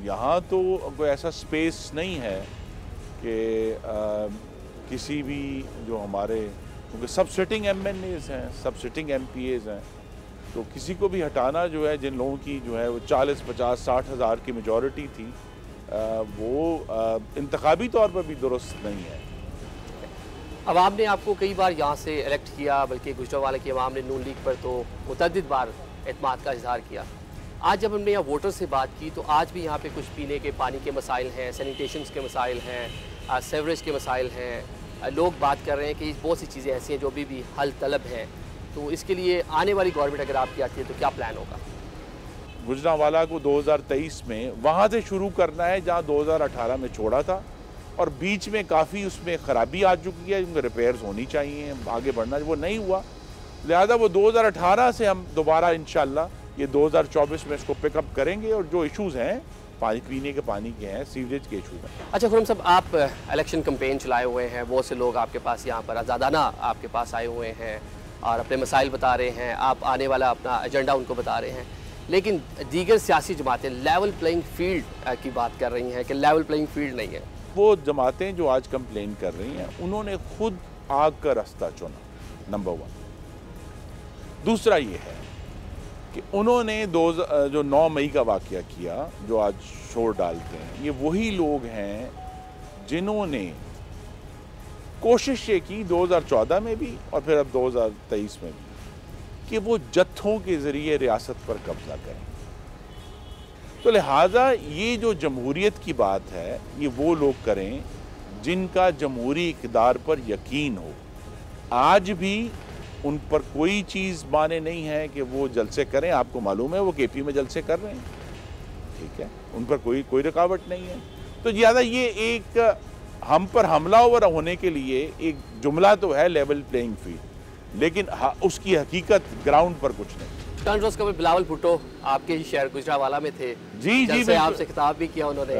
यहाँ तो कोई ऐसा स्पेस नहीं है कि किसी भी जो हमारे, क्योंकि सब सिटिंग MNAs हैं, सब सिटिंग MPAs हैं, तो किसी को भी हटाना जो है, जिन लोगों की जो है वो 40, 50, 60 हज़ार की मेजॉरिटी थी, वो इंतखाबी तौर पर भी दुरुस्त नहीं है। अवाम ने आपको कई बार यहाँ से इलेक्ट किया, बल्कि गुजरांवाला की अवाम ने नून लीग पर तो मुतअद्दिद बार एतमाद का इजहार किया। आज जब हमने यहाँ वोटर से बात की तो आज भी यहाँ पे कुछ पीने के पानी के मसाइल हैं, सैनिटेशन के मसाइल हैं, सेवरेज के मसाइल हैं। लोग बात कर रहे हैं कि बहुत सी चीज़ें ऐसी हैं जो अभी भी हल तलब हैं। तो इसके लिए आने वाली गवर्नमेंट अगर आपकी आती है तो क्या प्लान होगा? गुजरांवाला को 2023 में वहाँ से शुरू करना है जहाँ 2018 में छोड़ा था, और बीच में काफ़ी उसमें ख़राबी आ चुकी है, उनमें रिपेयर्स होनी चाहिए, आगे बढ़ना, वो नहीं हुआ। लिहाजा वो 2018 से हम दोबारा इंशाअल्लाह ये 2024 में इसको पिकअप करेंगे, और जो इश्यूज़ हैं पानी, पीने के पानी के हैं, सीवरेज के इशूज़ हैं। अच्छा खुर्रम साहब, आप इलेक्शन कैंपेन चलाए हुए हैं, बहुत से लोग आपके पास यहाँ पर आज़ादाना आपके पास आए हुए हैं और अपने मसाइल बता रहे हैं, आप आने वाला अपना एजेंडा उनको बता रहे हैं, लेकिन दीगर सियासी जमातें लेवल प्लेइंग फील्ड की बात कर रही हैं कि लेवल प्लेइंग फील्ड नहीं है। वो जमातें जो आज कंप्लेन कर रही हैं उन्होंने खुद आग का रास्ता चुना, नंबर 1। दूसरा ये है कि उन्होंने जो 9 मई का वाक़या किया, जो आज शोर डालते हैं, ये वही लोग हैं जिन्होंने कोशिश ये की 2014 में भी और फिर अब 2023 में भी कि वो जत्थों के ज़रिए रियासत पर कब्ज़ा करें। तो लिहाजा ये जो जमहूरियत की बात है, ये वो लोग करें जिनका जमहूरी इक़्तिदार पर यकीन हो। आज भी उन पर कोई चीज़ माने नहीं है कि वो जलसे करें। आपको मालूम है वो KP में जलसे कर रहे हैं, ठीक है, उन पर कोई रुकावट नहीं है। तो ज़्यादा ये एक हम पर हमलावर होने के लिए एक जुमला तो है लेवल प्लेइंग फील्ड, लेकिन उसकी हकीकत ग्राउंड पर कुछ नहीं। टर्न रोज़ कभी बिलावल भुट्टो आपके ही शहर गुजरांवाला में थे, जी जी, आपसे खिताब भी किया उन्होंने,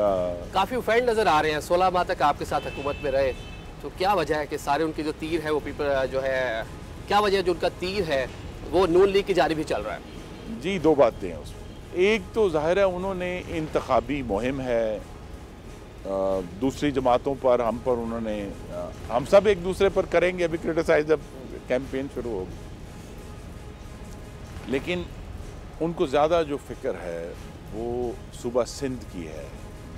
काफ़ी ऑफेंड नज़र आ रहे हैं। 16 माह तक आपके साथ हुकूमत में रहे, तो क्या वजह है कि सारे उनके जो तीर है वो पीपल जो है, क्या वजह है जो उनका तीर है वो नून लीग की जानिब ही चल रहा है? जी, 2 बातें हैं उसमें। एक तो ज़ाहिर है उन्होंने इंतखाबी मुहिम है, दूसरी जमातों पर, हम पर उन्होंने, हम सब एक दूसरे पर करेंगे अभी क्रिटिसाइज जब कैंपेन शुरू होगी, लेकिन उनको ज़्यादा जो फ़िक्र है वो सूबा सिंध की है,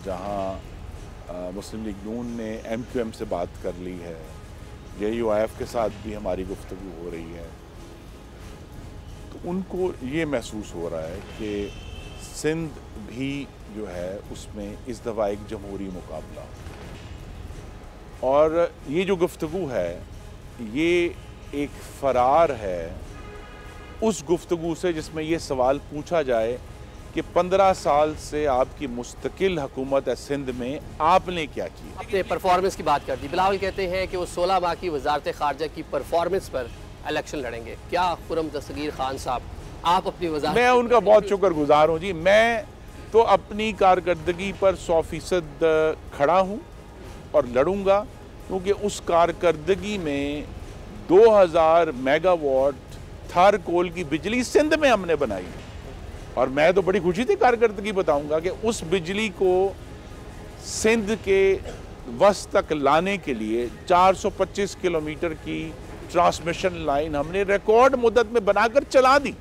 जहाँ मुस्लिम लीग नून ने MQM से बात कर ली है, JUIF के साथ भी हमारी गुफ्तगू हो रही है। तो उनको ये महसूस हो रहा है कि सिंध भी जो है उसमें इस दफ़ा एक जमहूरी मुकाबला, और ये जो गुफ्तगू है ये एक फरार है उस गुफ्तगू से जिसमें ये सवाल पूछा जाए कि 15 साल से आपकी मुस्तकिल हुकूमत है सिंध में, आपने क्या किया? अपने परफॉर्मेंस की बात कर दी। बिलावल कहते हैं कि वो 16 माह की वजारत खारजा की परफॉर्मेंस पर इलेक्शन लड़ेंगे। क्या खुर्रम दस्तगीर खान साहब आप अपनी वजारत? मैं उनका बहुत शुक्रगुजार हूँ जी। मैं तो अपनी कारकर्दगी पर 100% खड़ा हूँ और लड़ूंगा, क्योंकि उस कारकर्दगी में 2000 मेगावाट थार कोल की बिजली सिंध में हमने बनाई, और मैं तो बड़ी खुशी से कारकर्दगी बताऊंगा कि उस बिजली को सिंध के वस्त तक लाने के लिए 425 किलोमीटर की ट्रांसमिशन लाइन हमने रिकॉर्ड मुद्दत में बनाकर चला दी।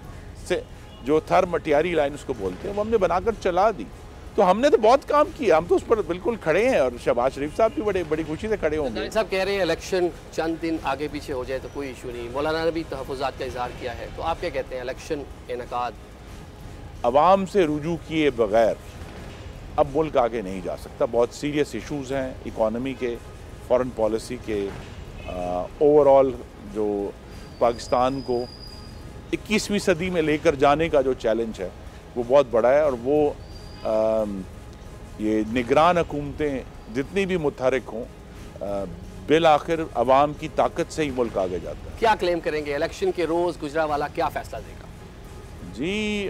से जो थर मटियारी लाइन उसको बोलते हैं, वो हमने बनाकर चला दी। तो हमने तो बहुत काम किया, हम तो उस पर बिल्कुल खड़े हैं, और शहबाज शरीफ साहब भी बड़ी खुशी से खड़े होंगे। साहब कह रहे हैं इलेक्शन चंद दिन आगे पीछे हो जाए तो कोई इशू नहीं, मौलाना ने भी तहफ़्फ़ुज़ात का इज़हार किया है, तो आप क्या कहते हैं? इलेक्शन इनेकाद अवाम से रुजू किए बगैर अब मुल्क आगे नहीं जा सकता। बहुत सीरियस इश्यूज़ हैं इकॉनमी के, फॉरेन पॉलिसी के, ओवरऑल जो पाकिस्तान को 21वीं सदी में लेकर जाने का जो चैलेंज है वो बहुत बड़ा है, और वो ये निगरान हुकूमतें जितनी भी मुतहरिक हों, बिल आखिर अवाम की ताकत से ही मुल्क आगे जाता है। क्या क्लेम करेंगे इलेक्शन के रोज़ गुजरावाला क्या फ़ैसला देगा? जी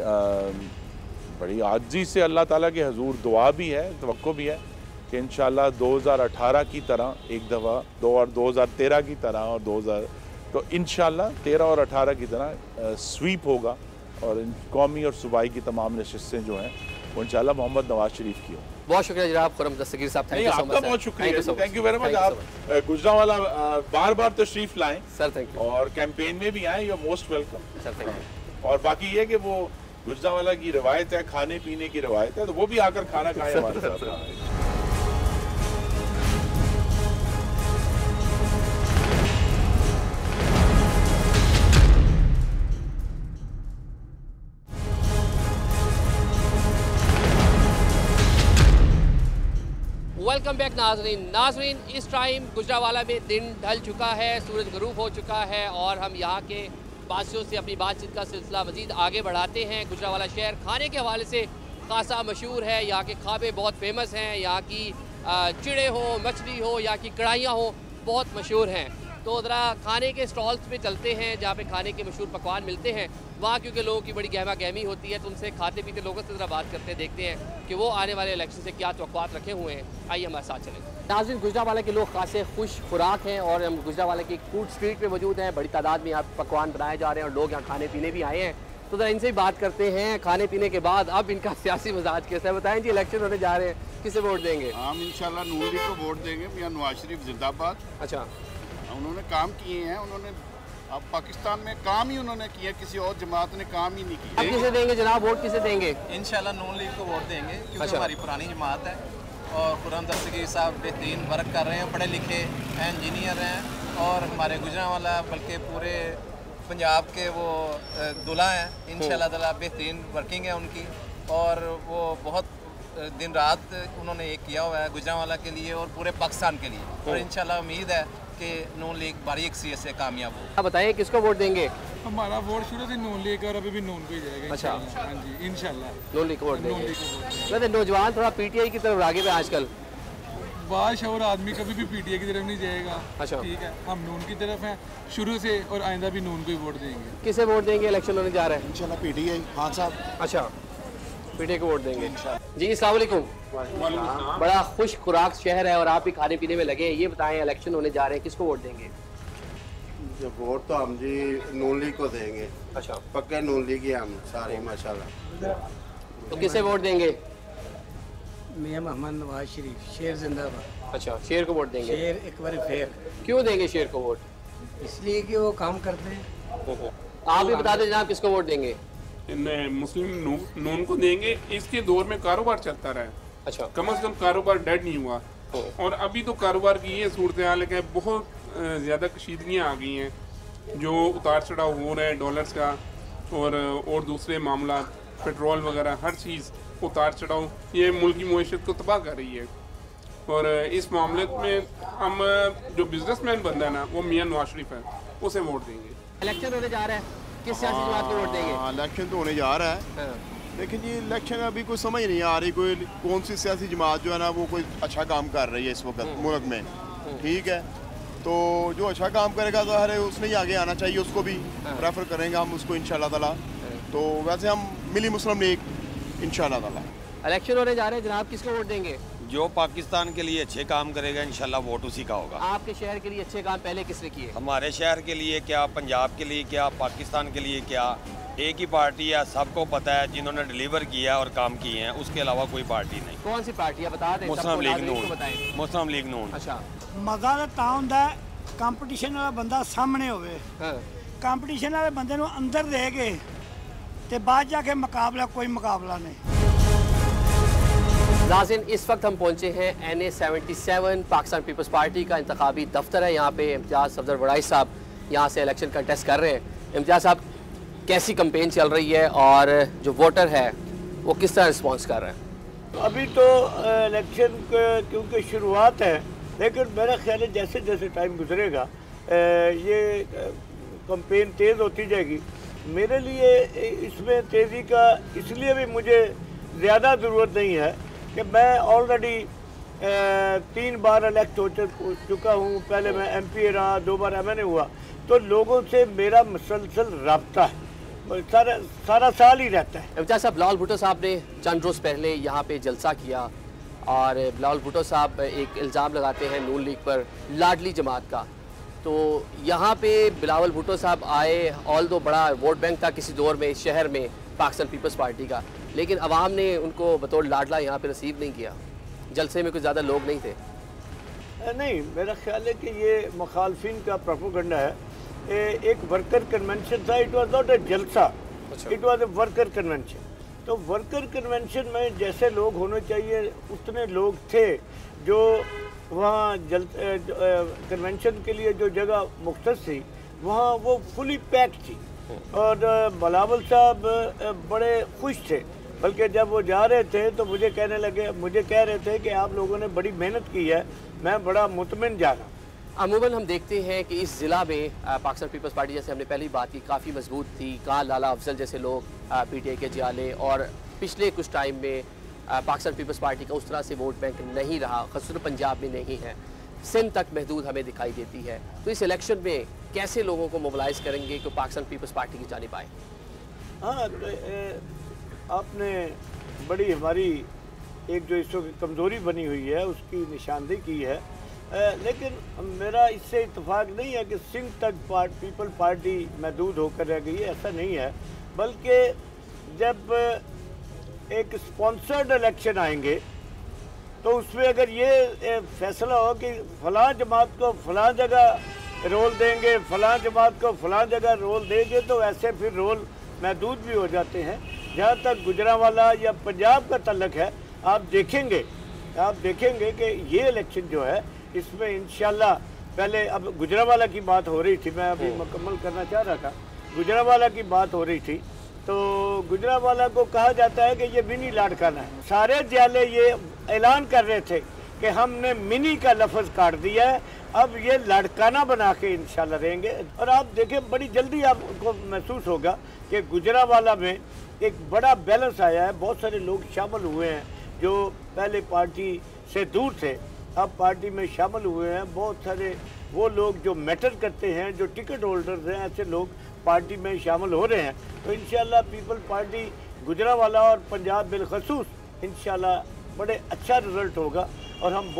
बड़ी आजी से अल्लाह ताला के हजूर दुआ भी है, तवक्को भी है कि इंशाल्लाह 2018 की तरह एक दफ़ा 2013 की तरह और 2000 तो इंशाल्लाह 13 और 18 की तरह स्वीप होगा, और कौमी और सूबाई की तमाम नशिस्तें जो हैं वो इंशाल्लाह मोहम्मद नवाज शरीफ की हो। बहुत शुक्रिया जनाब खुर्रम दस्तगीर साहब, थैंक यू सो मच। आपका बहुत शुक्रिया, थैंक यू वेरी मच। आप गुजरावाला बार तशरीफ लाएं सर, थैंक यू, और कैंपेन में भी आएँ, you are most welcome sir, thank you. और बाकी ये कि वो गुजरावाला की रवायत है, खाने पीने की रवायत है, तो वो भी आकर खाना खाएं हमारे साथ। वेलकम बैक नाजरीन, इस टाइम गुजरावाला में दिन ढल चुका है, सूरज गरूब हो चुका है, और हम यहाँ के बासियों से अपनी बातचीत का सिलसिला मज़ीद आगे बढ़ाते हैं। गुजरावाला शहर खाने के हवाले से खासा मशहूर है, यहाँ के खाबे बहुत फेमस हैं, यहाँ की चिड़े हो, मछली हो, यहाँ की कढ़ाइयाँ हो, बहुत मशहूर हैं। तो ज़रा खाने के स्टॉल्स पे चलते हैं जहाँ पे खाने के मशहूर पकवान मिलते हैं वहाँ, क्योंकि लोगों की बड़ी गहमा गहमी होती है, तो उनसे खाते पीते लोगों से ज़रा बात करते हैं, देखते हैं कि वो आने वाले इलेक्शन से क्या तवक्कुआत रखे हुए हैं। आइए हमारे साथ चलें। नाज़रीन, गुजरावाला के लोग खासे खुश खुराक हैं, और हम गुजरावाला की फूड स्ट्रीट पे मौजूद हैं। बड़ी तादाद में यहाँ पकवान बनाए जा रहे हैं और लोग यहाँ खाने पीने भी आए हैं, तो ज़रा इनसे ही बात करते हैं। खाने पीने के बाद अब इनका सियासी मिजाज कैसा है, बताएं जी। इलेक्शन होने जा रहे हैं, किसे वोट देंगे? हम इंशाल्लाह नून लीग को वोट देंगे, मियां नवाज शरीफ जिंदाबाद। अच्छा, उन्होंने काम किए हैं, उन्होंने अब पाकिस्तान में काम ही उन्होंने किया, किसी और जमात ने काम ही नहीं किया। अब किसे देंगे जनाब, वोट किसे देंगे? इंशाल्लाह नून लीग को वोट देंगे, क्योंकि अच्छा, हमारी पुरानी जमात है, और खुर्रम दस्तगीर साहब बेहतरीन वर्क कर रहे हैं, पढ़े लिखे इंजीनियर हैं, और हमारे गुजरावाला बल्कि पूरे पंजाब के वो दुल्हा हैं। इंशाल्लाह ताला बेहतरीन वर्किंग है उनकी, और वो बहुत दिन रात उन्होंने एक किया हुआ है गुजरावाला के लिए और पूरे पाकिस्तान के लिए, और इंशाल्लाह उम्मीद है कि नून लीग बारीक सी से कामयाब हो। आप बताइए किसको वोट देंगे? हमारा वोट शुरू से नून लीग और अभी भी नून को ही जाएगा। अच्छा, हाँ जी, इंशाल्लाह नून लीग को वोट देंगे। वैसे नौजवान थोड़ा पीटीआई की तरफ आगे पे आजकल, बादशाह आदमी कभी भी पीटीआई की तरफ नहीं जाएगा। अच्छा, ठीक है, हम नून की तरफ हैं शुरू से, और आइंदा भी नून को ही वोट देंगे। किसे वोट देंगे? इलेक्शन होने जा रहा है इंशाल्लाह पीटीआई खान साहब। अच्छा, पीटीआई को वोट देंगे जी। अस्सलाम वालेकुम। बड़ा खुश खुराक शहर है और आप भी खाने पीने में लगे हैं, ये बताएं इलेक्शन होने जा रहे हैं, किसको वोट देंगे? जो वोट तो हम जी नून लीग को देंगे। अच्छा, पक्के नून लीग ही हम सारे माशाल्लाह। तो किसे वोट देंगे? मियां मोहम्मद नवाज शरीफ, शेर जिंदाबाद। अच्छा, शेर को वोट देंगे। शेर एक बार फेर। क्यों देंगे शेर को वोट? इसलिए कि वो काम करते हैं। आप भी बता दें जनाब, किसको वोट देंगे? मुस्लिम नून को देंगे। इसके दौर में कारोबार चलता रहा है। अच्छा, कम से कम कारोबार डेड नहीं हुआ, और अभी तो कारोबार की ये सूरत हाल है कि बहुत ज़्यादा कशीदगियाँ आ गई हैं, जो उतार चढ़ाव हो रहे हैं डॉलर्स का, और दूसरे मामला पेट्रोल वगैरह हर चीज़ उतार चढ़ाव, ये मुल्क की मईशत को तबाह कर रही है। और इस मामले में हम जो बिजनेसमैन बंदा है ना वो मियां नवाज शरीफ है, उसे वोट देंगे। इलेक्शन होने जा रहा है, किस सियासी जमात को वोट देंगे? इलेक्शन तो होने जा रहा है, लेकिन जी इलेक्शन अभी कोई समझ नहीं आ रही कोई कौन सी सियासी जमात जो है ना वो कोई अच्छा काम कर रही है इस वक्त मुल्क में। ठीक है, तो जो अच्छा काम करेगा तो हर उसने ही आगे आना चाहिए, उसको भी प्रेफर करेंगे हम उसको इंशाल्लाह ताला। तो वैसे हम मिली मुस्लिम लीग इंशाल्लाह ताला। इलेक्शन होने जा रहे हैं जनाब, किसको वोट देंगे? जो पाकिस्तान के लिए अच्छे काम करेगा इंशाल्लाह वोट उसी का होगा। आपके शहर के लिए अच्छे काम पहले किसने किए? हमारे शहर के लिए क्या, पंजाब के लिए क्या, पाकिस्तान के लिए क्या, एक ही पार्टी है, सबको पता है जिन्होंने डिलीवर किया और काम किए हैं, उसके अलावा कोई पार्टी नहीं। कौन सी पार्टी है बता दें? मुस्लिम लीग नून। मुस्लिम लीग नून। अच्छा, मजा ਤਾਂ ਹੁੰਦਾ ਕੰਪੀਟੀਸ਼ਨ ਵਾਲਾ ਬੰਦਾ ਸਾਹਮਣੇ ਹੋਵੇ। ਕੰਪੀਟੀਸ਼ਨ ਵਾਲੇ ਬੰਦੇ ਨੂੰ ਅੰਦਰ ਦੇ ਕੇ ਤੇ ਬਾਅਦ ਜਾ ਕੇ ਮੁਕਾਬਲਾ ਕੋਈ ਮੁਕਾਬਲਾ नहीं। नाज़रीन, इस वक्त हम पहुँचे हैं NA-77 पाकिस्तान पीपल्स पार्टी का इंतखाबी दफ्तर है। यहाँ पे इम्तियाज़ सफदर वड़ाई साहब यहाँ से इलेक्शन कंटेस्ट कर रहे हैं। इम्तियाज़ साहब, कैसी कैंपेन चल रही है और जो वोटर है वो किस तरह रिस्पॉन्स कर रहे हैं? अभी तो इलेक्शन क्योंकि शुरुआत है, लेकिन मेरा ख्याल है जैसे जैसे टाइम गुजरेगा ये कैंपेन तेज़ होती जाएगी। मेरे लिए इसमें तेज़ी का इसलिए भी मुझे ज़्यादा ज़रूरत नहीं है कि मैं ऑलरेडी 3 बार इलेक्ट हो चुका हूँ। पहले मैं MP रहा, 2 बार MNA हुआ, तो लोगों से मेरा मुसलसल रब्ता है, सारा साल ही रहता है। इम्तियाज़ साहब, बिलावल भुट्टो साहब ने चंद रोज़ पहले यहाँ पे जलसा किया और बिलावल भुट्टो साहब एक इल्ज़ाम लगाते हैं नून लीग पर लाडली जमात का। तो यहाँ पे बिलावल भुट्टो साहब आए, ऑल दो बड़ा वोट बैंक था किसी दौर में शहर में पाकिस्तान पीपल्स पार्टी का, लेकिन अवाम ने उनको बतौर लाडला यहाँ पे रिसीव नहीं किया। जलसे में कुछ ज़्यादा लोग नहीं थे। नहीं, मेरा ख्याल है कि ये मुखालफिन का प्रोपेगेंडा है। एक वर्कर कन्वेंशन था, इट वाज नॉट ए जलसा, it was a worker convention. तो वर्कर कन्वेंशन में जैसे लोग होने चाहिए उतने लोग थे। जो वहाँ कन्वेंशन के लिए जो जगह मुख्तस थी वहाँ वो फुली पैक थी और बिलावल साहब बड़े खुश थे। बल्कि जब वो जा रहे थे तो मुझे कह रहे थे कि आप लोगों ने बड़ी मेहनत की है, मैं बड़ा मुतमिन जा रहा। अमूमन हम देखते हैं कि इस ज़िला में पाकिस्तान पीपल्स पार्टी, जैसे हमने पहली बात की, काफ़ी मजबूत थी। कहा लाला अफजल जैसे लोग PTI के जियाले, और पिछले कुछ टाइम में पाकिस्तान पीपल्स पार्टी का उस तरह से वोट बैंक नहीं रहा, ख़ासतौर पंजाब में नहीं है, सिंध तक महदूद हमें दिखाई देती है। तो इस इलेक्शन में कैसे लोगों को मोबिलाइज़ करेंगे कि पाकिस्तान पीपल्स पार्टी की जानिब आए? हाँ, आपने बड़ी हमारी एक जो इस वक्त कमज़ोरी बनी हुई है उसकी निशानदेही की है। लेकिन मेरा इससे इत्तेफाक नहीं है कि सिंध तक पीपल पार्टी महदूद होकर रह गई है, ऐसा नहीं है। बल्कि जब एक स्पॉन्सर्ड इलेक्शन आएंगे तो उसमें अगर ये फैसला हो कि फ़लाँ जमात को फ़लाँ जगह रोल देंगे, फ़लाँ जमात को फ़लाँ जगह रोल देंगे, तो ऐसे फिर रोल महदूद भी हो जाते हैं। जहाँ तक गुजरांवाला या पंजाब का तल्लक है, आप देखेंगे कि ये इलेक्शन जो है इसमें इंशाल्लाह, पहले अब गुजरांवाला की बात हो रही थी, मैं अभी मुकम्मल करना चाह रहा था। गुजरांवाला की बात हो रही थी तो गुजरांवाला को कहा जाता है कि ये मिनी लाड़काना है। सारे जिले ये ऐलान कर रहे थे कि हमने मिनी का लफ्ज़ काट दिया है, अब ये लाड़काना बना के इंशाल्लाह रहेंगे। और आप देखें, बड़ी जल्दी आपको महसूस होगा कि गुजरांवाला में एक बड़ा बैलेंस आया है। बहुत सारे लोग शामिल हुए हैं जो पहले पार्टी से दूर थे, अब पार्टी में शामिल हुए हैं। बहुत सारे वो लोग जो मैटर करते हैं, जो टिकट होल्डर्स हैं, ऐसे लोग पार्टी में शामिल हो रहे हैं। तो इंशाल्लाह पीपल पार्टी गुजरांवाला और पंजाब बिलखसूस इंशाल्लाह बड़े अच्छा रिजल्ट होगा। और हम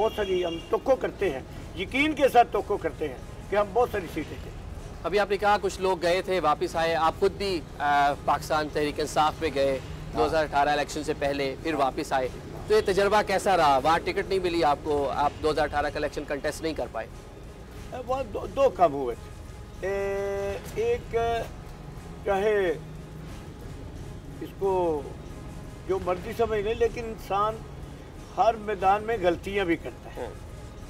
तोक्को करते हैं, यकीन के साथ तोक्को करते हैं कि हम बहुत सारी सीटें दें। अभी आपने कहा कुछ लोग गए थे वापस आए, आप खुद भी पाकिस्तान तहरीक इंसाफ में गए 2018 इलेक्शन से पहले, फिर वापस आए, तो ये तजर्बा कैसा रहा? वहाँ टिकट नहीं मिली आपको, आप 2018 का इलेक्शन कंटेस्ट नहीं कर पाए? वहाँ दो काम हुए थे। एक, चाहे इसको जो मर्जी समझ लें, लेकिन इंसान हर मैदान में गलतियाँ भी करता है,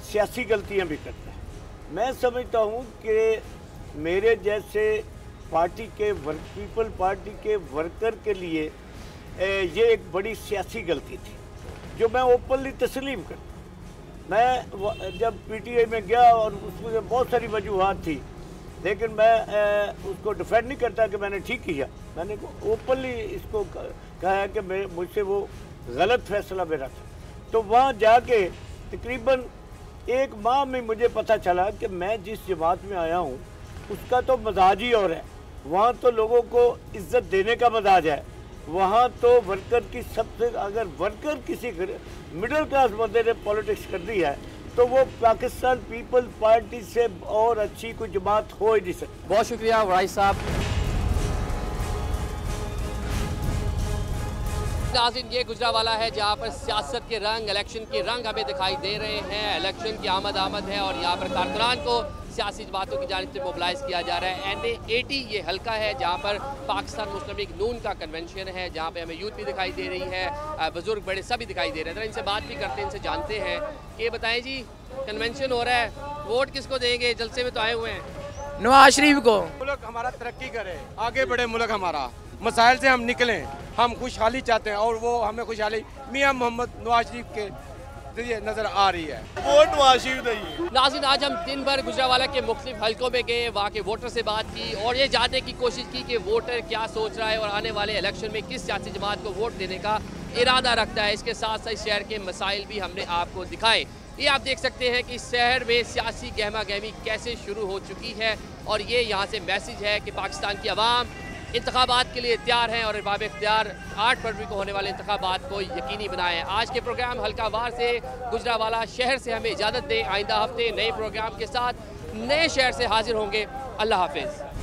सियासी गलतियाँ भी करता है। मैं समझता हूँ कि मेरे जैसे पीपल पार्टी के वर्कर के लिए ये एक बड़ी सियासी गलती थी, जो मैं ओपनली तस्लीम करता हूँ। मैं जब पीटीआई में गया और उसमें बहुत सारी वजूहत थी, लेकिन मैं उसको डिफेंड नहीं करता कि मैंने ठीक किया। मैंने ओपनली इसको कहा है कि मुझसे वो गलत फैसला मेरा था। तो वहाँ जाके तकरीबन 1 माह में मुझे पता चला कि मैं जिस जमात में आया हूँ उसका तो मजाज ही और है। वहाँ तो लोगों को इज्जत देने का मजाज है। वहाँ तो वर्कर की सबसे, अगर वर्कर किसी मिडिल क्लास बंदे ने पॉलिटिक्स कर दी है तो वो पाकिस्तान पीपल पार्टी से और अच्छी कोई जमात हो ही नहीं सकती। बहुत शुक्रिया वाइस साहब। नाज़रीन, ये गुजरावाला है जहाँ पर सियासत के रंग, इलेक्शन के रंग हमें दिखाई दे रहे हैं। इलेक्शन की आमद है और यहाँ पर कारकुनान को सियासी जमातों की जानिब से मोबिलाइज किया जा रहा है। NA-80 ये हल्का है जहाँ पर पाकिस्तान मुस्लिम लीग नून का कन्वेंशन है, जहाँ पे हमें यूथ भी दिखाई दे रही है, बुजुर्ग बड़े सभी दिखाई दे रहे हैं। इनसे बात भी करते हैं, इनसे जानते हैं कि बताएं जी, कन्वेंशन हो रहा है, वोट किसको देंगे? जलसे में तो आए हुए हैं। नवाज शरीफ को। मुल्क हमारा तरक्की करे, आगे बढ़े मुल्क हमारा, मसाइल से हम निकलें, हम खुशहाली चाहते हैं और वो हमें खुशहाली मियां मोहम्मद नवाज शरीफ के जरिए नजर आ रही है। वोट नवाज शरीफ देंगे। नाज़रीन, आज हम दिन भर गुजरावाला के मुख्तलिफ हलकों में गए, वहाँ के वोटर से बात की और ये जानने की कोशिश की कि वोटर क्या सोच रहा है और आने वाले इलेक्शन में किस सियासी जमात को वोट देने का इरादा रखता है। इसके साथ साथ शहर के मसाइल भी हमने आपको दिखाए। ये आप देख सकते हैं कि शहर में सियासी गहमा गहमी कैसे शुरू हो चुकी है और ये यहाँ से मैसेज है कि पाकिस्तान की आवाम इंतखाबात के लिए तैयार हैं और अहबाब इख्तियार 8 फरवरी को होने वाले इंतखाबात को यकीनी बनाएं। आज के प्रोग्राम हल्कावार से गुजरावाला शहर से हमें इजाज़त दें। आइंदा हफ्ते नए प्रोग्राम के साथ नए शहर से हाजिर होंगे। अल्लाह हाफिज़।